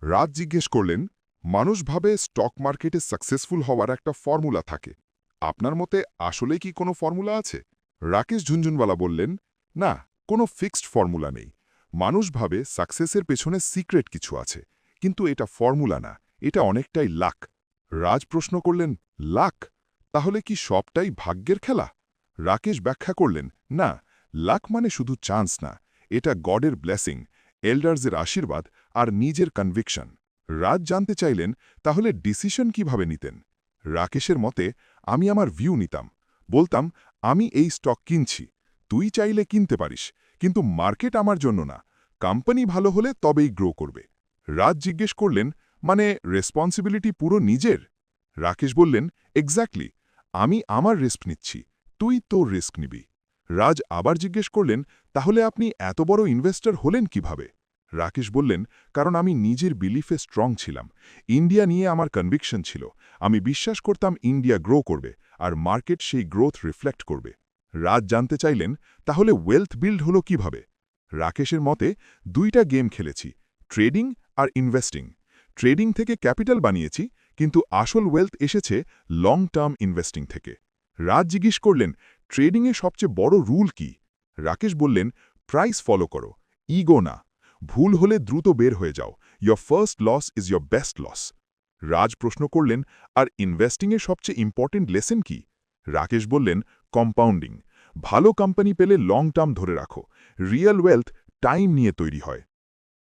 রাজ জিজ্ঞেস করলেন, মানুষ ভাবে স্টক মার্কেটে সাকসেসফুল হওয়ার একটা ফর্মুলা থাকে। আপনার মতে আসলে কি কোনো ফর্মুলা আছে? রাকেশ ঝুনঝুনওয়ালা বললেন, না, কোনো ফিক্সড ফর্মুলা নেই। মানুষ ভাবে সাকসেসের পেছনে সিক্রেট কিছু আছে, কিন্তু এটা ফর্মুলা না, এটা অনেকটাই লাক। রাজ প্রশ্ন করলেন, লাক? তাহলে কি সবটাই ভাগ্যের খেলা? রাকেশ ব্যাখ্যা করলেন, না, লাক মানে শুধু চান্স না, এটা গডের ব্লেসিং, এল্ডার্সের আশীর্বাদ আর নিজের কনভিকশন। রাজ জানতে চাইলেন, তাহলে ডিসিশন কিভাবে নিতেন? রাকেশের মতে, আমি আমার ভিউ নিতাম। বলতাম, আমি এই স্টক কিনছি, তুই চাইলে কিনতে পারিস, কিন্তু মার্কেট আমার জন্য না। কোম্পানি ভালো হলে তবেই গ্রো করবে। রাজ জিজ্ঞেস করলেন, মানে রেসপন্সিবিলিটি পুরো নিজের? রাকেশ বললেন, এক্স্যাক্টলি, আমি আমার রিস্ক নিচ্ছি, তুই তোর রিস্ক নিবি। রাজ আবার জিজ্ঞেস করলেন, তাহলে আপনি এত বড় ইনভেস্টর হলেন কিভাবে? রাকেশ বললেন, কারণ আমি নিজের বিলিফে স্ট্রং ছিলাম। ইন্ডিয়া নিয়ে আমার কনভিকশন ছিল। আমি বিশ্বাস করতাম ইন্ডিয়া গ্রো করবে, আর মার্কেট সেই গ্রোথ রিফ্লেক্ট করবে। রাজ জানতে চাইলেন, তাহলে ওয়েলথ বিল্ড হলো কিভাবে? রাকেশের মতে, দুইটা গেম খেলেছি, ট্রেডিং আর ইনভেস্টিং। ট্রেডিং থেকে ক্যাপিটাল বানিয়েছি, কিন্তু আসল ওয়েলথ এসেছে লং টার্ম ইনভেস্টিং থেকে। রাজ জিজ্ঞেস করলেন, ট্রেডিংয়ে সবচেয়ে বড় রুল কি? রাকেশ বললেন, প্রাইস ফলো করো, ইগো না। ভুল হলে দ্রুত বের হয়ে যাও, your first loss is your best loss. Raj প্রশ্ন করলেন, আর ইনভেস্টিংয়ের সবচেয়ে ইম্পর্টেন্ট লেসন কি? রাকেশ বললেন, কম্পাউন্ডিং। ভালো কোম্পানি পেলে লং টার্ম ধরে রাখো। রিয়েল ওয়েলথ টাইম নিয়ে তৈরি হয়।